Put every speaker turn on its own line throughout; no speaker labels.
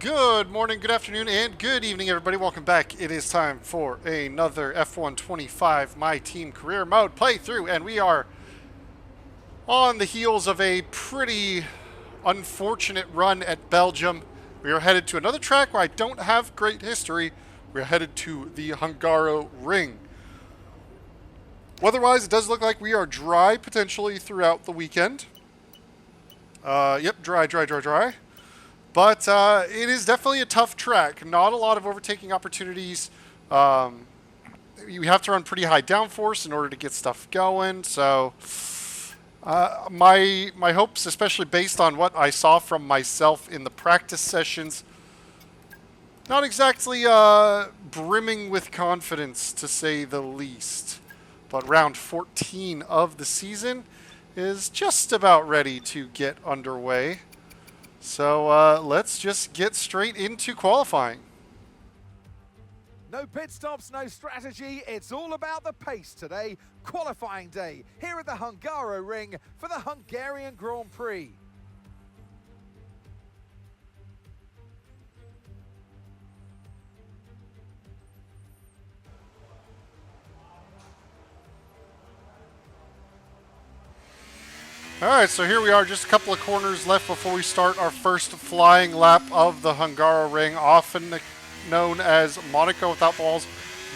Good morning, good afternoon, and good evening, everybody. Welcome back. It is time for another F125 My Team Career Mode playthrough, and we are on the heels of a pretty unfortunate run at Belgium. We are headed to another track where I don't have great history. We are headed to the Hungary Ring. Weather-wise, it does look like we are dry potentially throughout the weekend. Yep, dry. But it is definitely a tough track. Not a lot of overtaking opportunities. You have to run pretty high downforce in order to get stuff going. So my hopes, especially based on what I saw from myself in the practice sessions, not exactly brimming with confidence, to say the least. But round 14 of the season is just about ready to get underway. So let's just get straight into qualifying.
No pit stops, no strategy. It's all about the pace today. Qualifying day here at the Hungary Ring for the Hungarian Grand Prix.
Alright, so here we are, just a couple of corners left before we start our first flying lap of the Hungary Ring, often known as Monaco without balls.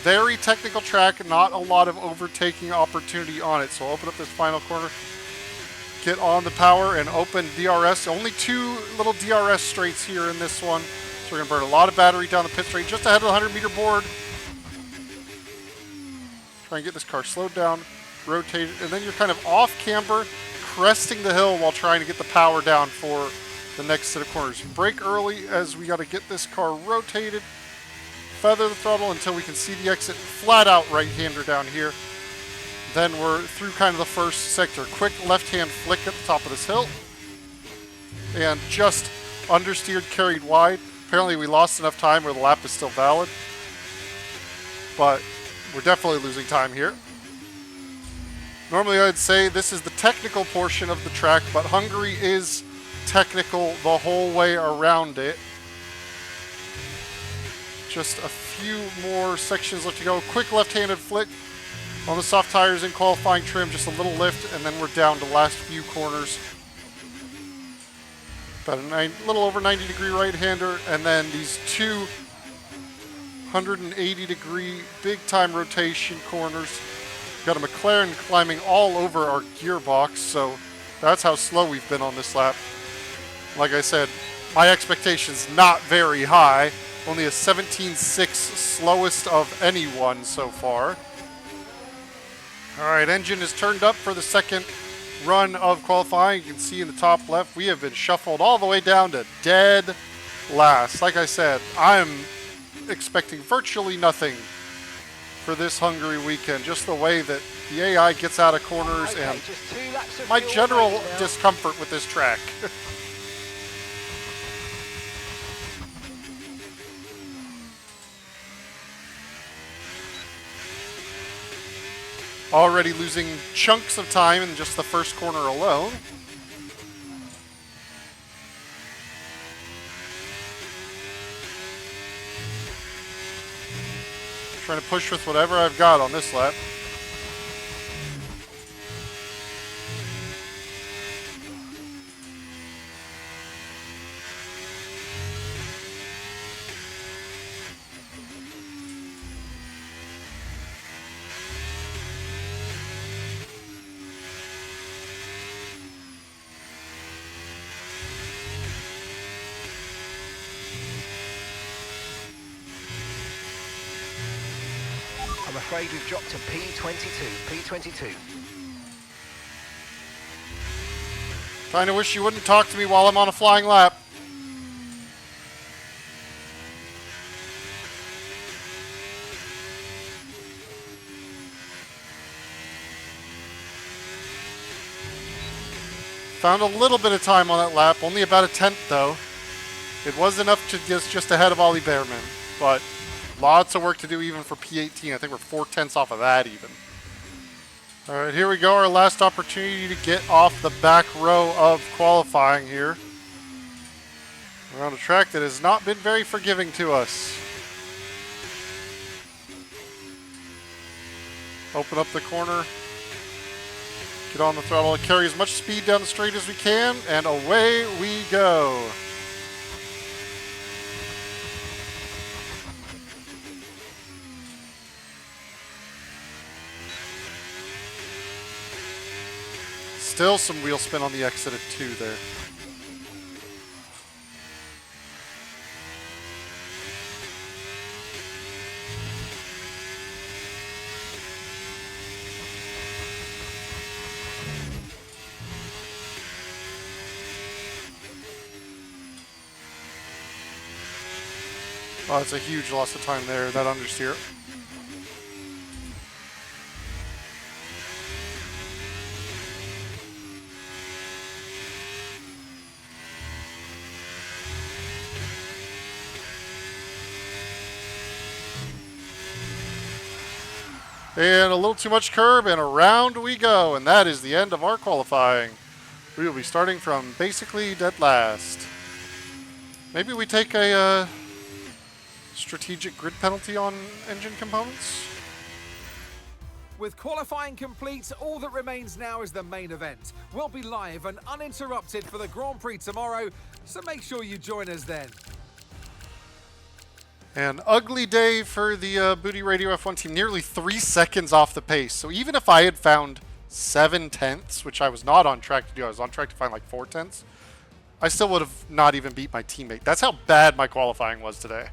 Very technical track, not a lot of overtaking opportunity on it. So open up this final corner, get on the power, and open DRS. Only two little DRS straights here in this one. So we're going to burn a lot of battery down the pit straight, just ahead of the 100-meter board. Try and get this car slowed down, rotated, and then you're kind of off camber, cresting the hill while trying to get the power down for the next set of corners. Brake early as we got to get this car rotated. Feather the throttle until we can see the exit. Flat out right-hander down here. Then we're through kind of the first sector. Quick left-hand flick at the top of this hill. And just understeered, carried wide. Apparently we lost enough time where the lap is still valid. But we're definitely losing time here. Normally I'd say this is the technical portion of the track, but Hungary is technical the whole way around it. Just a few more sections left to go. Quick left-handed flick on the soft tires in qualifying trim, just a little lift, and then we're down to the last few corners. About a little over 90-degree right-hander, and then these two 180-degree big-time rotation corners. Got a McLaren climbing all over our gearbox, so that's how slow we've been on this lap. Like I said, my expectations not very high. Only a 17.6 slowest of anyone so far. All right, engine is turned up for the second run of qualifying. You can see in the top left, we have been shuffled all the way down to dead last. Like I said, I'm expecting virtually nothing for this Hungary weekend. Just the way that the AI gets out of corners and my general discomfort with this track. Already losing chunks of time in just the first corner alone. Trying to push with whatever I've got on this lap.
I'm afraid we've dropped to P22.
Kind of wish you wouldn't talk to me while I'm on a flying lap. Found a little bit of time on that lap, only about a tenth though. It was enough to just ahead of Ollie Behrman, but lots of work to do even for P18. I think we're 4/10 off of that even. All right, here we go. Our last opportunity to get off the back row of qualifying here. We're on a track that has not been very forgiving to us. Open up the corner. Get on the throttle. Carry as much speed down the straight as we can, and away we go. Still some wheel spin on the exit at 2 there. Oh, it's a huge loss of time there, that understeer. And a little too much curb, and around we go. And that is the end of our qualifying. We will be starting from basically dead last. Maybe we take a strategic grid penalty on engine components?
With qualifying complete, all that remains now is the main event. We'll be live and uninterrupted for the Grand Prix tomorrow, so make sure you join us then.
An ugly day for the Booty Radio F1 team, nearly 3 seconds off the pace. So even if I had found 7 tenths, which I was not on track to do, I was on track to find like 4 tenths, I still would have not even beat my teammate. That's how bad my qualifying was today.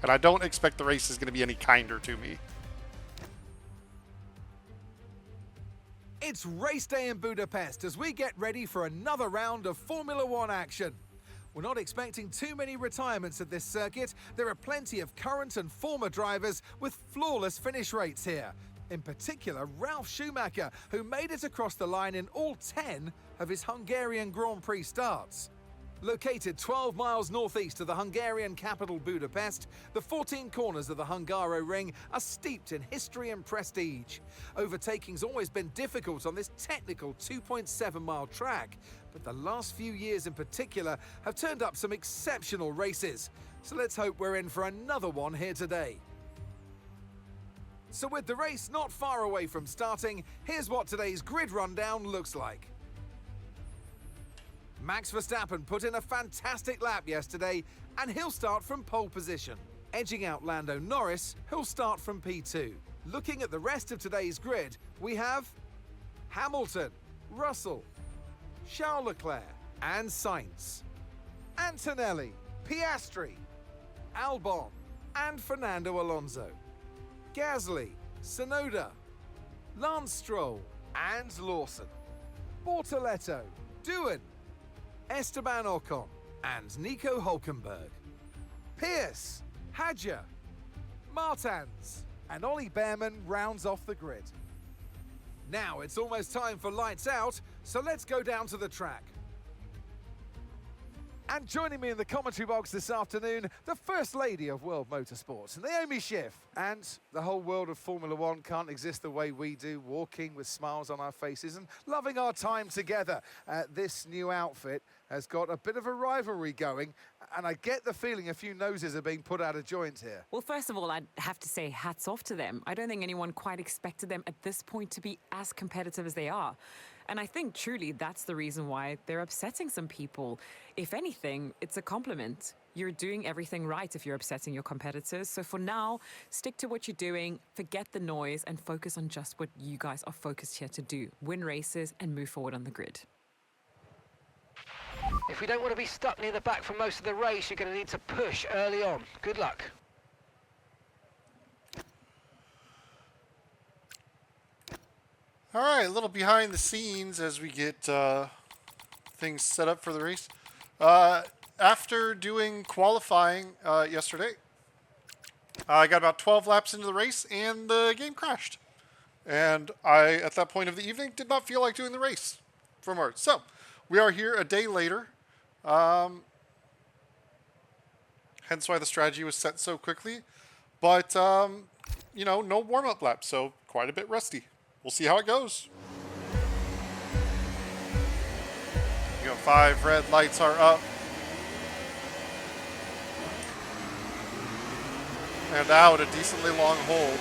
And I don't expect the race is going to be any kinder to me.
It's race day in Budapest as we get ready for another round of Formula One action. We're not expecting too many retirements at this circuit. There are plenty of current and former drivers with flawless finish rates here. In particular, Ralf Schumacher, who made it across the line in all 10 of his Hungarian Grand Prix starts. Located 12 miles northeast of the Hungarian capital Budapest, the 14 corners of the Hungaroring are steeped in history and prestige. Overtaking's always been difficult on this technical 2.7-mile track, but the last few years in particular have turned up some exceptional races. So let's hope we're in for another one here today. So with the race not far away from starting, here's what today's grid rundown looks like. Max Verstappen put in a fantastic lap yesterday, and he'll start from pole position. Edging out Lando Norris, who'll start from P2. Looking at the rest of today's grid, we have Hamilton, Russell, Charles Leclerc, and Sainz, Antonelli, Piastri, Albon, and Fernando Alonso, Gasly, Tsunoda, Lance Stroll, and Lawson, Bortoletto, Doohan, Esteban Ocon, and Nico Hülkenberg, Pierce, Hadjar, Martins, and Ollie Behrman rounds off the grid. Now it's almost time for lights out, so let's go down to the track. And joining me in the commentary box this afternoon, the First Lady of World Motorsports, Naomi Schiff. And the whole world of Formula One can't exist the way we do, walking with smiles on our faces and loving our time together. This new outfit has got a bit of a rivalry going, and I get the feeling a few noses are being put out of joint here.
Well, first of all, I'd have to say hats off to them. I don't think anyone quite expected them at this point to be as competitive as they are. And I think truly that's the reason why they're upsetting some people. If anything, it's a compliment. You're doing everything right if you're upsetting your competitors. So for now, stick to what you're doing, forget the noise, and focus on just what you guys are focused here to do. Win races and move forward on the grid.
If we don't want to be stuck near the back for most of the race, you're going to need to push early on. Good luck.
All right, a little behind the scenes as we get things set up for the race. After doing qualifying yesterday, I got about 12 laps into the race and the game crashed. And I, at that point of the evening, did not feel like doing the race for more. So we are here a day later, hence why the strategy was set so quickly. But, you know, no warm-up lap, so quite a bit rusty. We'll see how it goes. You know, 5 red lights are up. And out, a decently long hold.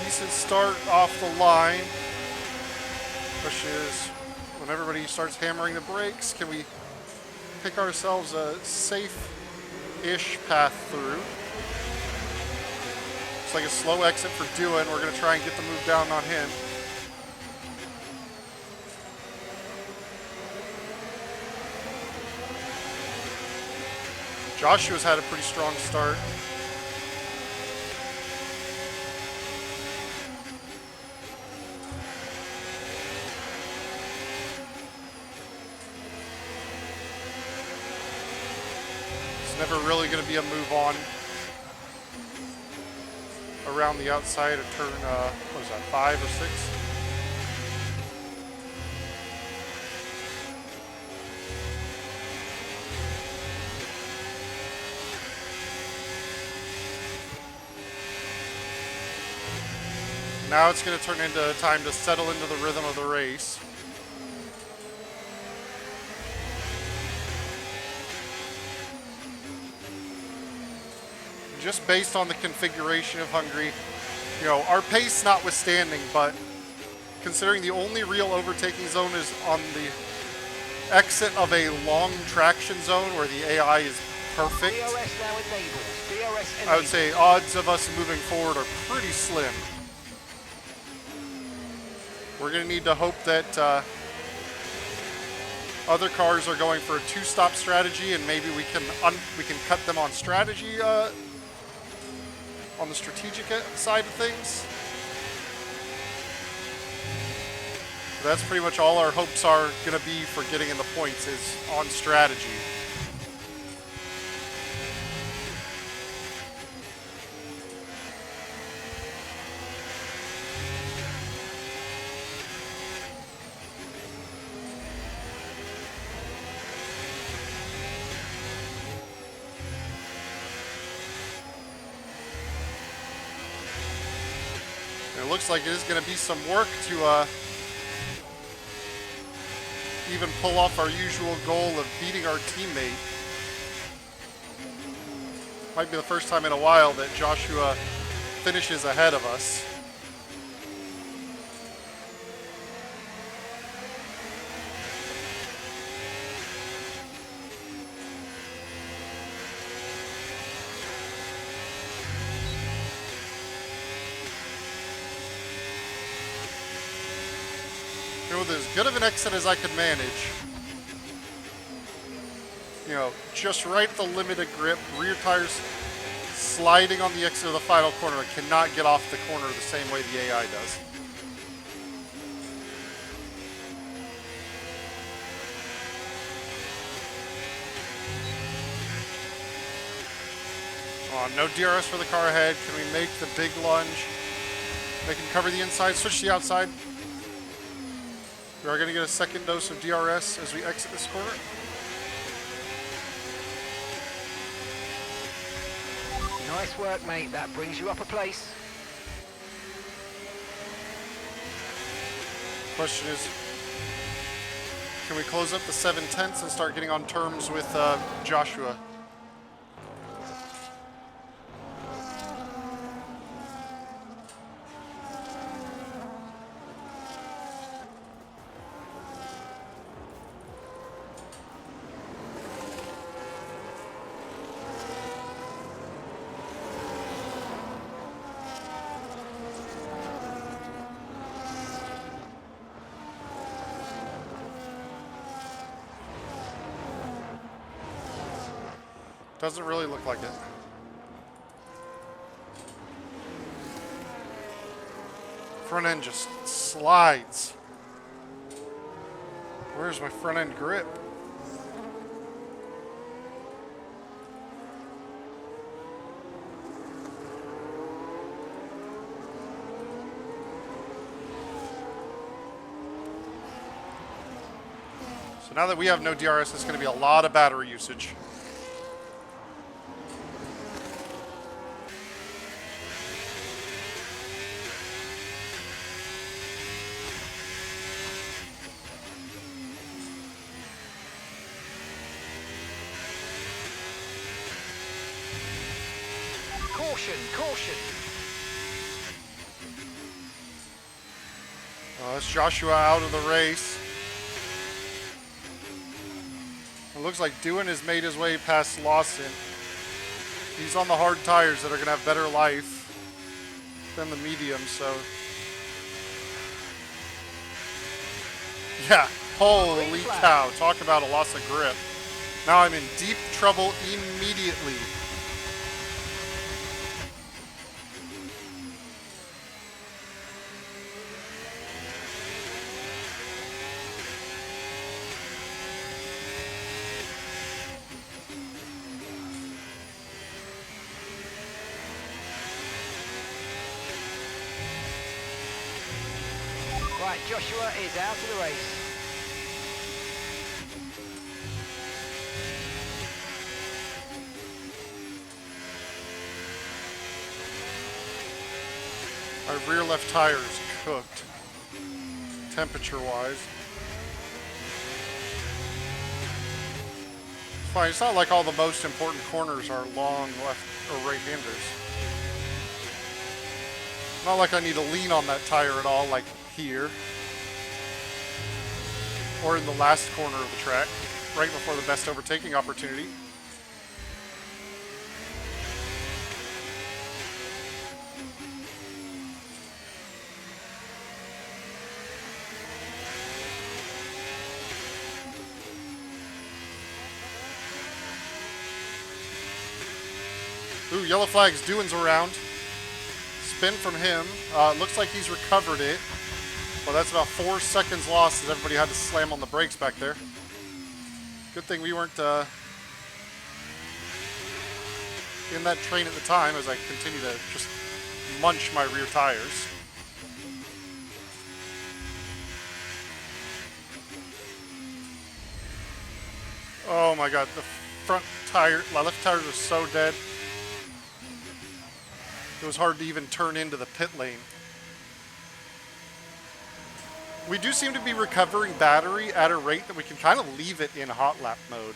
Decent start off the line. Question is, when everybody starts hammering the brakes, can we pick ourselves a safe-ish path through? Looks like a slow exit for Dua, and we're going to try and get the move down on him. Joshua's had a pretty strong start. It's never really going to be a move on around the outside of turn, what was that, 5 or 6? Now it's going to turn into time to settle into the rhythm of the race. Just based on the configuration of Hungary, you know, our pace notwithstanding, but considering the only real overtaking zone is on the exit of a long traction zone where the AI is perfect,
DRS now enabled. DRS enabled.
I would say odds of us moving forward are pretty slim. We're going to need to hope that other cars are going for a 2-stop strategy, and maybe we can cut them on strategy, on the strategic side of things. That's pretty much all our hopes are going to be for getting in the points, is on strategy. It looks like it is going to be some work to even pull off our usual goal of beating our teammate. Might be the first time in a while that Joshua finishes ahead of us. With as good of an exit as I could manage. You know, just right at the limited grip, rear tires sliding on the exit of the final corner. I cannot get off the corner the same way the AI does. Oh, no DRS for the car ahead. Can we make the big lunge? They can cover the inside, switch to the outside. We are going to get a second dose of DRS as we exit this corner.
Nice work, mate. That brings you up a place.
Question is, can we close up the 7/10 and start getting on terms with Joshua? Doesn't really look like it. Front end just slides. Where's my front end grip? So now that we have no DRS, it's going to be a lot of battery usage.
Caution, caution.
That's Joshua out of the race. It looks like Dewan has made his way past Lawson. He's on the hard tires that are going to have better life than the medium, so. Yeah, holy cow. Talk about a loss of grip. Now I'm in deep trouble immediately.
Right, Joshua is out of the race.
Our rear left tire is cooked, temperature-wise. It's fine. It's not like all the most important corners are long left or right-handers. Not like I need to lean on that tire at all, like here. Or in the last corner of the track, right before the best overtaking opportunity. Ooh, yellow flag's Dewan's around. Spin from him. Looks like he's recovered it. Well, that's about 4 seconds lost as everybody had to slam on the brakes back there. Good thing we weren't in that train at the time as I continue to just munch my rear tires. Oh my god, the front tire, left tires are so dead. It was hard to even turn into the pit lane. We do seem to be recovering battery at a rate that we can kind of leave it in hot lap mode.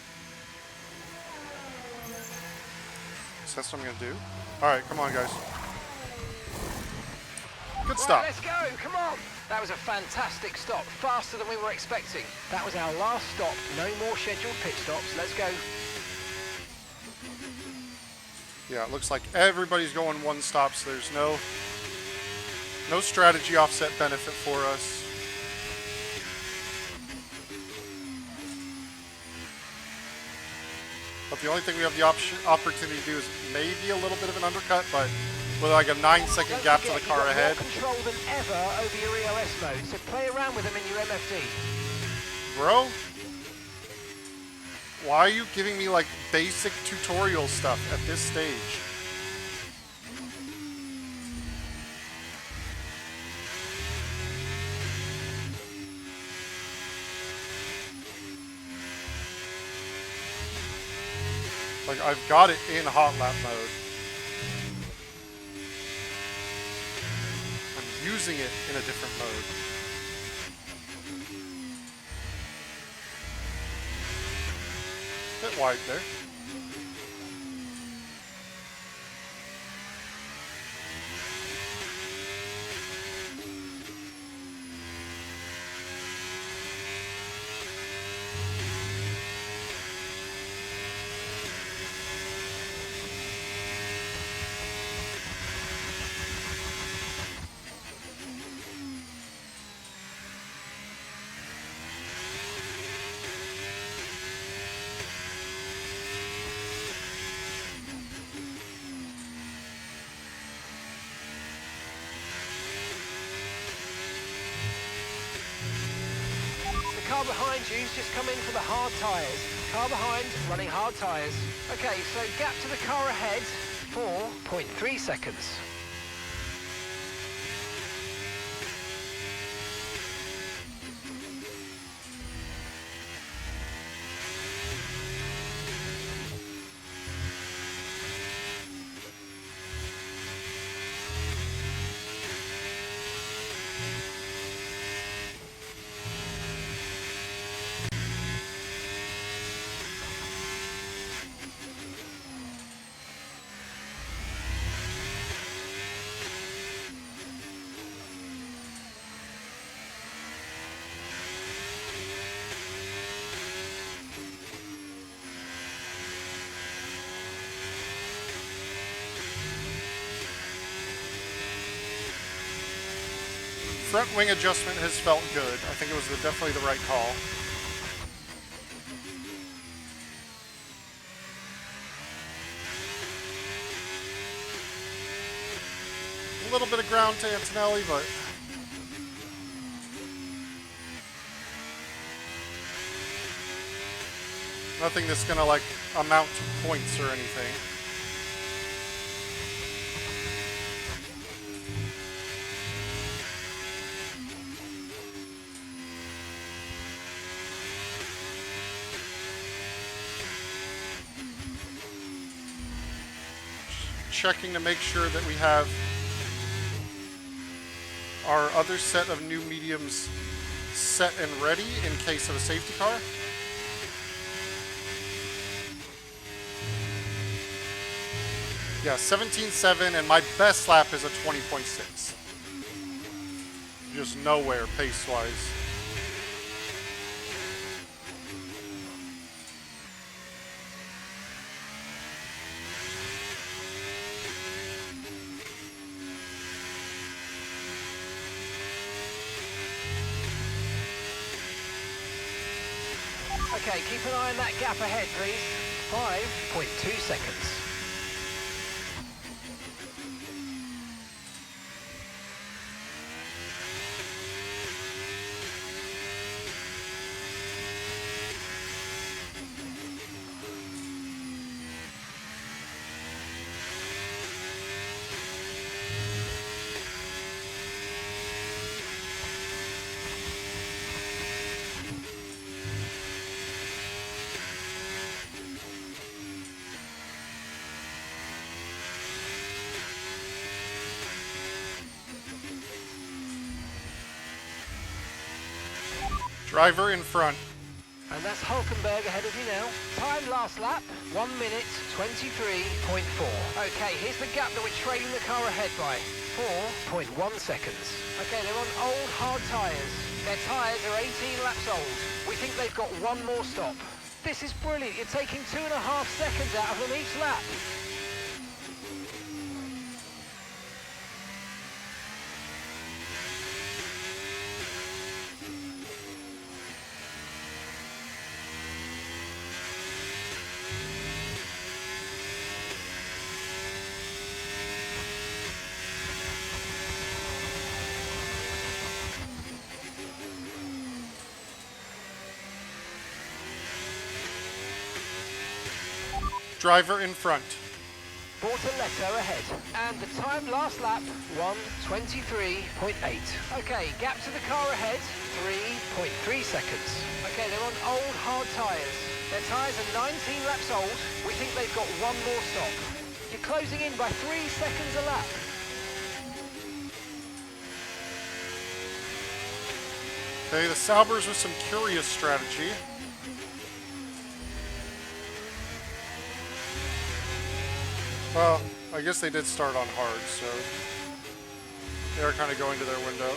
So that's what I'm going to do. All right, come on, guys. Good stop.
Right, let's go, come on. That was a fantastic stop, faster than we were expecting. That was our last stop, no more scheduled pit stops. Let's go.
Yeah, it looks like everybody's going one stop, so there's no strategy offset benefit for us. But the only thing we have the opportunity to do is maybe a little bit of an undercut, but with like a 9-second gap to the car ahead.
You've got more control than ever over your EOS mode, so play around with them in your MFD.
Bro, why are you giving me like basic tutorial stuff at this stage? Like, I've got it in hot lap mode. I'm using it in a different mode. Bit wide there.
Car behind you's just come in for the hard tyres. Car behind, running hard tyres. Okay, so gap to the car ahead, 4.3 seconds.
front wing adjustment has felt good. I think it was definitely the right call. A little bit of ground to Antonelli, but nothing that's gonna like amount to points or anything. Checking to make sure that we have our other set of new mediums set and ready in case of a safety car. Yeah, 17.7, and my best lap is a 20.6. Just nowhere pace-wise.
Okay, keep an eye on that gap ahead, please. 5.2 seconds.
Driver in front.
And that's Hulkenberg ahead of you now. Time last lap, 1 minute 23.4. Okay, here's the gap that we're trailing the car ahead by. 4.1 seconds. Okay, they're on old hard tyres. Their tyres are 18 laps old. We think they've got one more stop. This is brilliant. You're taking 2.5 seconds out of them each lap.
Driver in front.
Bortoletto ahead. And the time last lap, 1:23.8. Okay, gap to the car ahead, 3.3 seconds. Okay, they're on old hard tyres. Their tyres are 19 laps old. We think they've got one more stop. You're closing in by 3 seconds a lap.
Okay, the Saubers with some curious strategy. Well, I guess they did start on hard, so they are kind of going to their window.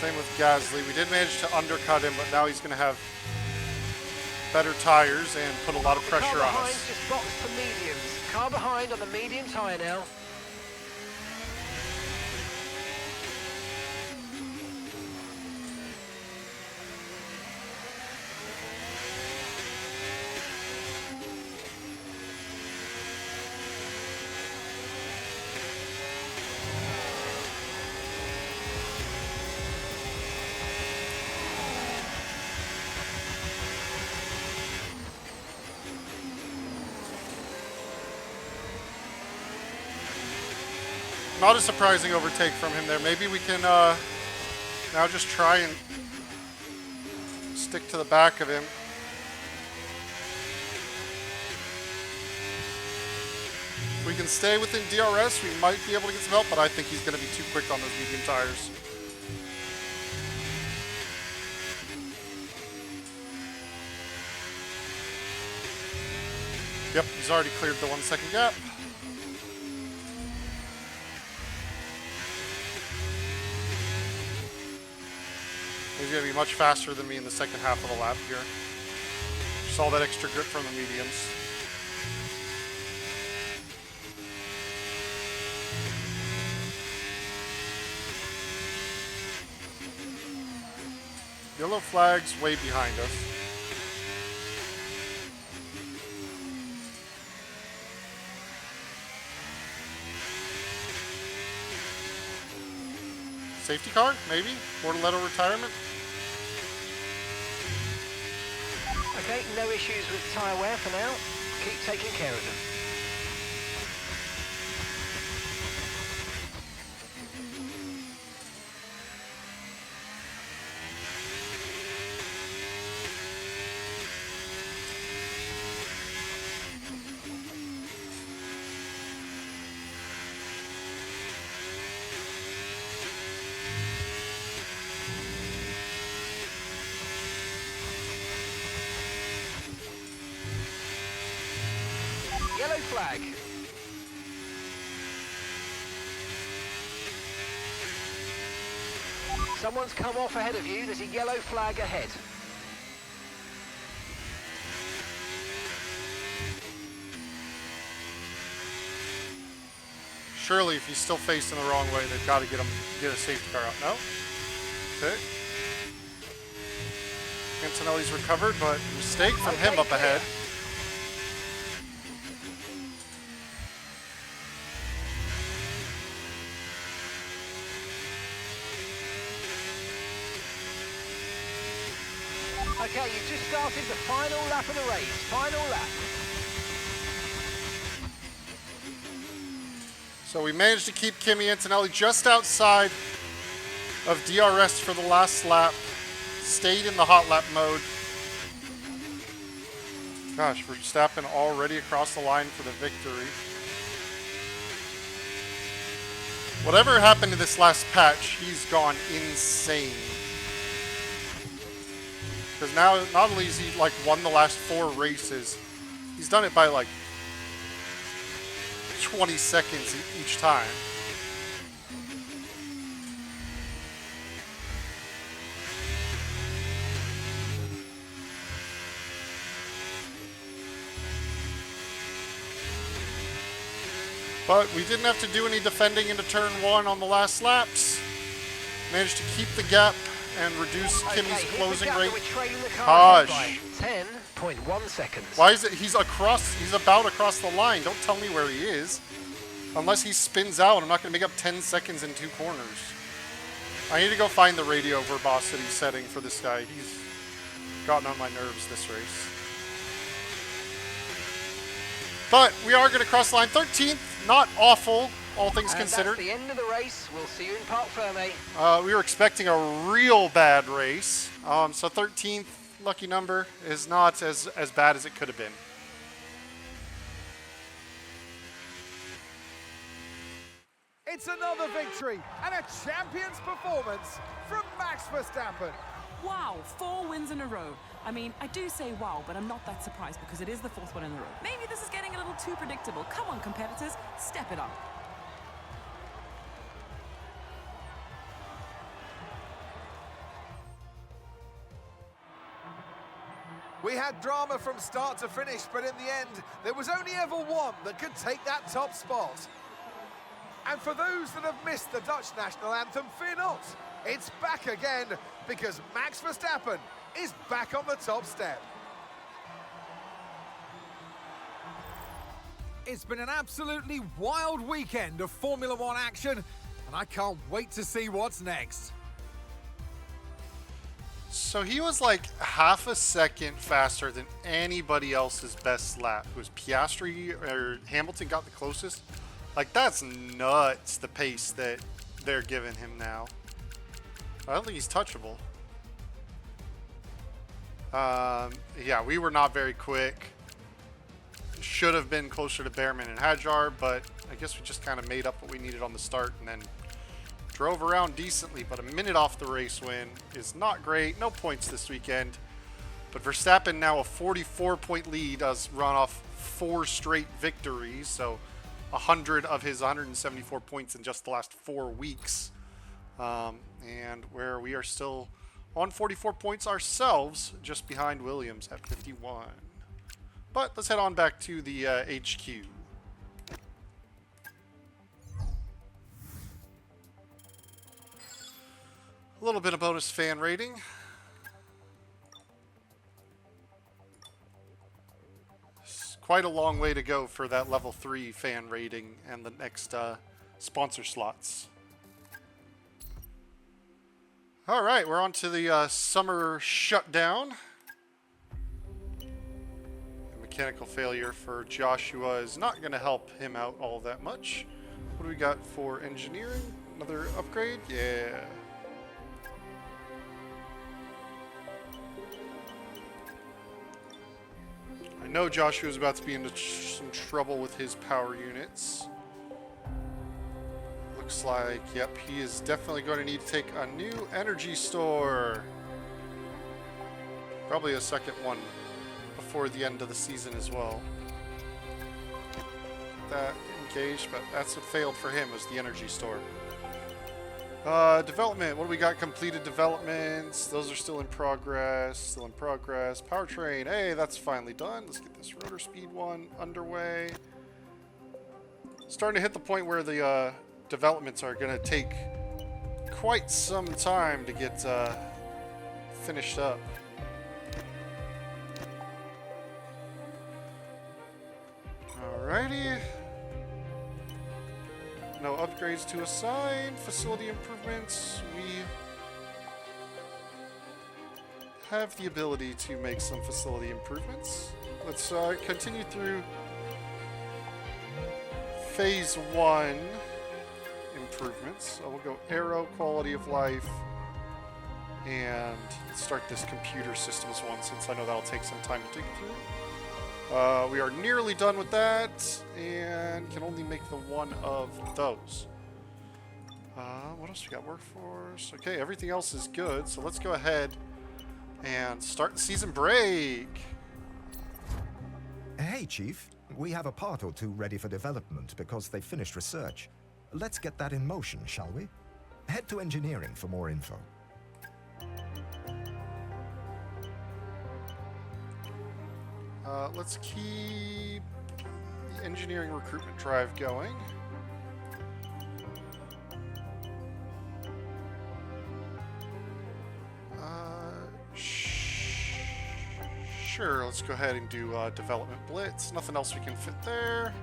Same with Gasly. We did manage to undercut him, but now he's going to have better tires and put a lot of pressure on
Car behind
us.
just boxed for mediums. Car behind on the medium tyre now.
Not a surprising overtake from him there. Maybe we can now just try and stick to the back of him. If we can stay within DRS, we might be able to get some help, but I think he's going to be too quick on those medium tires. Yep, he's already cleared the 1 second gap. He's going to be much faster than me in the second half of the lap here. Just all that extra grip from the mediums. Yellow flag's way behind us. Safety car, maybe? Bortoletto retirement?
Okay, no issues with tyre wear for now. Keep taking care of them. Yellow flag. Someone's come off ahead of you. There's a yellow flag ahead.
Surely, if he's still facing the wrong way, they've got to get a safety car out. No? Okay. Antonelli's recovered, but mistake from him up ahead.
Okay, you've just started the final lap of the race. Final lap.
So we managed to keep Kimi Antonelli just outside of DRS for the last lap. Stayed in the hot lap mode. Gosh, Verstappen already across the line for the victory. Whatever happened to this last patch, he's gone insane. Because now, not only has he like won the last 4 races, he's done it by like 20 seconds each time. But we didn't have to do any defending into turn 1 on the last laps. Managed to keep the gap and reduce Kimi's closing rate. Gosh.
10.1 seconds.
Why is it he's about across the line. Don't tell me where he is. Unless he spins out, I'm not going to make up 10 seconds in 2 corners. I need to go find the radio verbosity setting for this guy. He's gotten on my nerves this race. But we are going to cross the line 13th. Not awful, all things considered.
That's the end of the race. We'll see you in Parc Ferme.
We were expecting a real bad race. So 13th, lucky number, is not as bad as it could have been.
It's another victory and a champion's performance from Max Verstappen.
Wow, 4 wins in a row. I mean, I do say wow, but I'm not that surprised because it is the 4th one in a row. Maybe this is getting a little too predictable. Come on, competitors, step it up.
We had drama from start to finish, but in the end, there was only ever one that could take that top spot. And for those that have missed the Dutch national anthem, fear not. It's back again because Max Verstappen is back on the top step. It's been an absolutely wild weekend of Formula One action, and I can't wait to see what's next.
So he was like half a second faster than anybody else's best lap. It was Piastri or Hamilton got the closest. Like, that's nuts, the pace that they're giving him now. I don't think he's touchable. Yeah, we were not very quick. Should have been closer to Behrman and Hadjar, but I guess we just kind of made up what we needed on the start and then drove around decently. But a minute off the race win is not great. No points this weekend. But Verstappen now a 44-point lead has run off 4 straight victories. So 100 of his 174 points in just the last 4 weeks. And where we are still on 44 points ourselves, just behind Williams at 51. But let's head on back to the HQ. A little bit of bonus fan rating. quite a long way to go for that level 3 fan rating and the next sponsor slots. All right, we're on to the summer shutdown. A mechanical failure for Joshua is not going to help him out all that much. What do we got for engineering? Another upgrade? Yeah. I know Joshua's about to be into some trouble with his power units. Looks like, yep, he is definitely going to need to take a new energy store. Probably a second one before the end of the season as well. That engaged, but that's what failed for him, was the energy store. Development, what do we got? Completed developments. Those are still in progress. Still in progress. Powertrain, hey, that's finally done. Let's get this rotor speed one underway. Starting to hit the point where the developments are going to take quite some time to get finished up. Alrighty. No upgrades to assign. Facility improvements. We have the ability to make some facility improvements. Let's continue through phase 1 improvements. So we'll go aero, quality of life, and start this computer systems one, since I know that'll take some time to dig through. We are nearly done with that, and can only make the one of those. What else we got? Workforce. Okay, everything else is good, so let's go ahead and start the season break.
Hey, Chief. We have a part or two ready for development because they finished research. Let's get that in motion, shall we? Head to engineering for more info.
Let's keep the engineering recruitment drive going. Sure, let's go ahead and do development blitz. Nothing else we can fit there.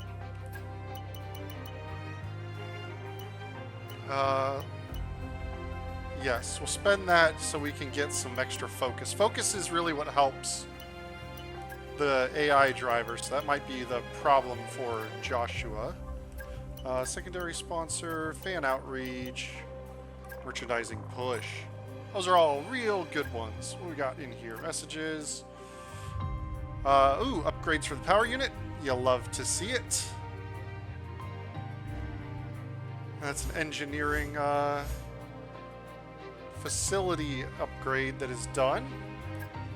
Yes, we'll spend that so we can get some extra focus. Focus is really what helps the AI driver, so that might be the problem for Joshua. Secondary sponsor, fan outreach, merchandising push. Those are all real good ones. What we got in here? Messages. Ooh, upgrades for the power unit. You'll love to see it. That's an engineering facility upgrade that is done.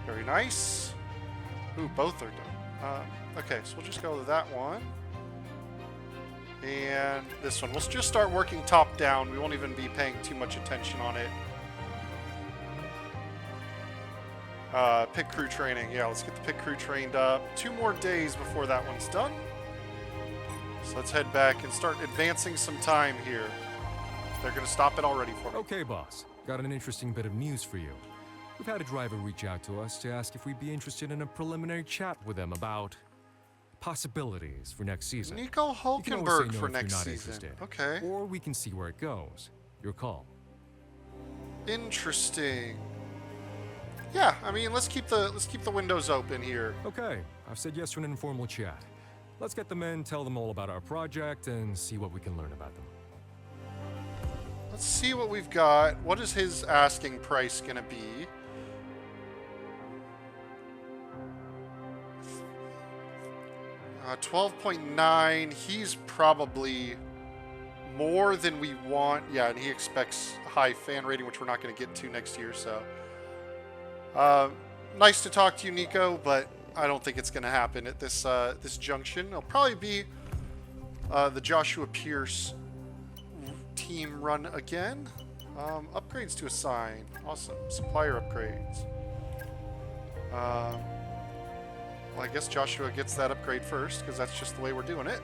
Very nice. Ooh, both are done. Okay, so we'll just go to that one. And this one. We'll just start working top down. We won't even be paying too much attention on it. Pit crew training. Yeah, let's get the pit crew trained up. 2 more days before that one's done. So let's head back and start advancing some time here. They're going to stop it already for me.
Okay, boss. Got an interesting bit of news for you. We've had a driver reach out to us to ask if we'd be interested in a preliminary chat with them about possibilities for next season.
Nico
You can always say
Hulkenberg
no
for
if you're
next
not
season.
interested.
Okay.
Or we can see where it goes. Your call.
Interesting. Yeah, I mean, let's keep the windows open here.
Okay, I've said yes to an informal chat. Let's get them in, tell them all about our project, and see what we can learn about them.
Let's see what we've got. What is his asking price going to be? Uh, 12.9. He's probably more than we want. Yeah, and he expects a high fan rating, which we're not going to get to next year. So, nice to talk to you, Nico, but I don't think it's going to happen at this this junction. It'll probably be the Joshua Pierce team run again. Upgrades to assign. Awesome. Supplier upgrades. Well, I guess Joshua gets that upgrade first, because that's just the way we're doing it.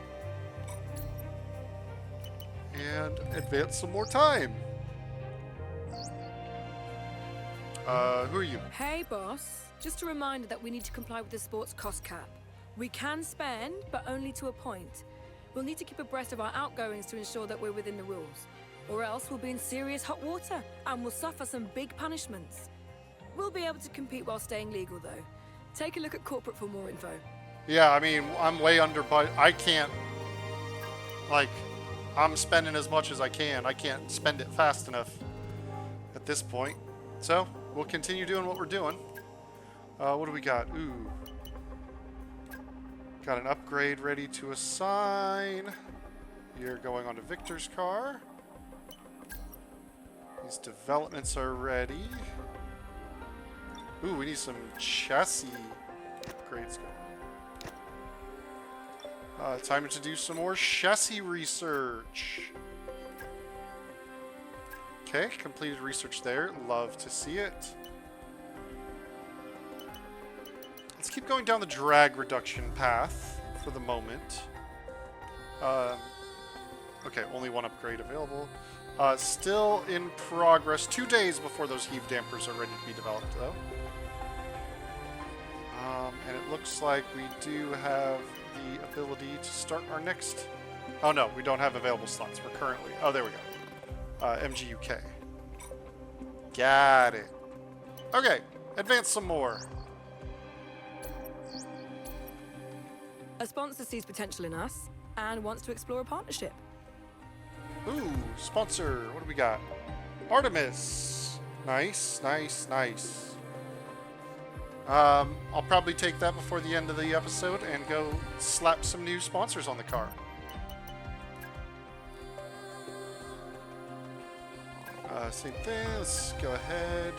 And advance some more time. Who are you?
Hey, boss. Just a reminder that we need to comply with the sports cost cap. We can spend, but only to a point. We'll need to keep abreast of our outgoings to ensure that we're within the rules. Or else we'll be in serious hot water, and we'll suffer some big punishments. We'll be able to compete while staying legal, though. Take a look at corporate for more info.
Yeah, I mean, I'm way under budget. I can't, like, I'm spending as much as I can. I can't spend it fast enough at this point. So, we'll continue doing what we're doing. What do we got? Ooh. Got an upgrade ready to assign. You're going on to Victor's car. These developments are ready. Ooh, we need some chassis upgrades. Time to do some more chassis research. Okay, completed research there. Love to see it. Let's keep going down the drag reduction path for the moment. Okay, only one upgrade available. Still in progress. 2 days before those heave dampers are ready to be developed, though. And it looks like we do have the ability to start our next... Oh, no, we don't have available slots. We're currently... Oh, there we go. MGUK. Got it. Okay, advance some more.
A sponsor sees potential in us and wants to explore a partnership.
Ooh, sponsor. What do we got? Artemis. Nice, nice, nice. I'll probably take that before the end of the episode and go slap some new sponsors on the car. Same thing. Let's go ahead.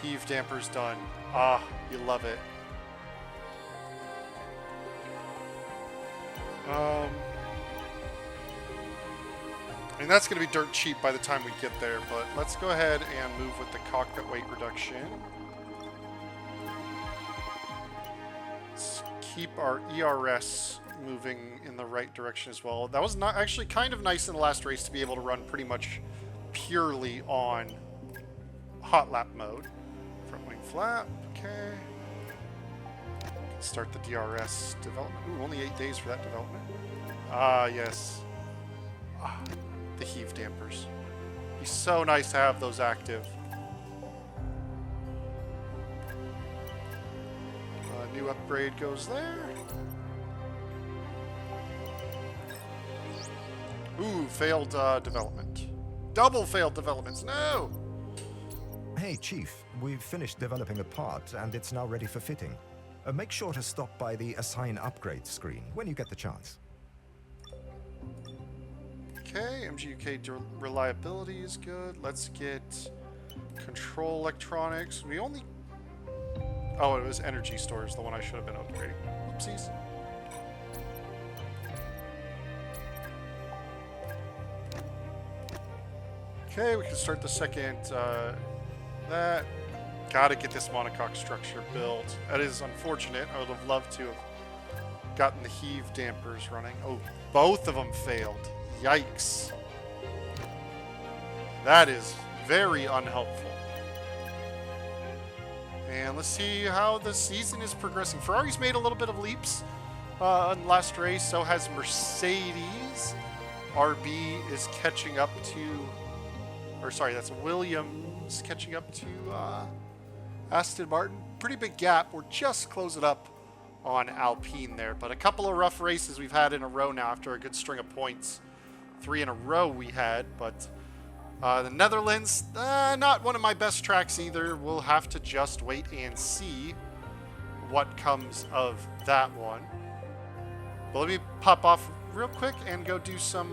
Heave dampers done. Ah, you love it. I mean, that's going to be dirt cheap by the time we get there, but let's go ahead and move with the cockpit weight reduction. Let's keep our ERS moving in the right direction as well. That was not actually kind of nice in the last race to be able to run pretty much purely on hot lap mode. Front wing flap, okay. Start the DRS development. Ooh, only 8 days for that development. Ah, yes. Ah, the heave dampers. Be so nice to have those active. New upgrade goes there. Ooh, failed development. Double failed developments. No!
Hey, Chief, we've finished developing a part, and it's now ready for fitting. Make sure to stop by the Assign Upgrade screen when you get the chance.
Okay, MGUK reliability is good. Let's get control electronics. We only... Oh, it was energy stores, the one I should have been upgrading. Oopsies. Okay, we can start the second, that. Gotta get this monocoque structure built. That is unfortunate. I would have loved to have gotten the heave dampers running. Oh, both of them failed. Yikes. That is very unhelpful. And let's see how the season is progressing. Ferrari's made a little bit of leaps in the last race. So has Mercedes. RB is catching up to... Or sorry, that's Williams catching up to Aston Martin. Pretty big gap. We're just closing up on Alpine there. But a couple of rough races we've had in a row now after a good string of points. 3 in a row we had, but the Netherlands, not one of my best tracks either. We'll have to just wait and see what comes of that one. But let me pop off real quick and go do some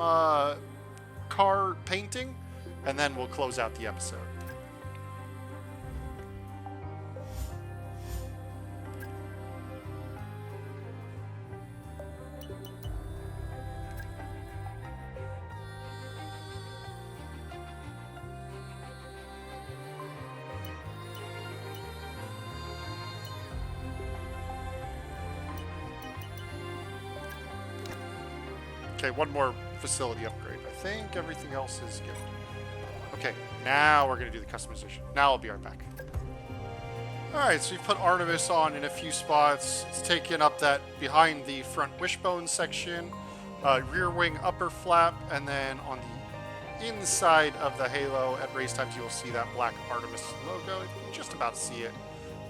car painting, and then we'll close out the episode. Okay, one more facility upgrade. I think everything else is good. Okay, now we're going to do the customization. Now I'll be right back. Alright, so we've put Artemis on in a few spots. It's taken up that behind the front wishbone section, rear wing upper flap, and then on the inside of the halo at race times you will see that black Artemis logo. You can just about see it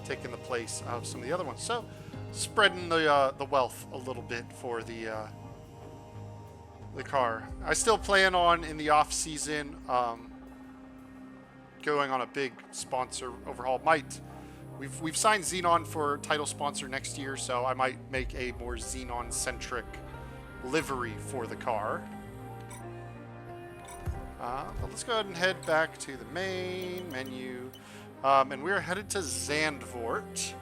taking the place of some of the other ones. So spreading the wealth a little bit for the car. I still plan on in the off season going on a big sponsor overhaul. We've signed Xenon for title sponsor next year, so I might make a more Xenon centric livery for the car. But let's go ahead and head back to the main menu, and we're headed to Zandvoort,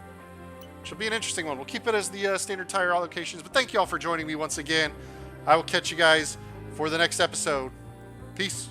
which will be an interesting one. We'll keep it as the standard tire allocations, but thank you all for joining me once again. I will catch you guys for the next episode. Peace.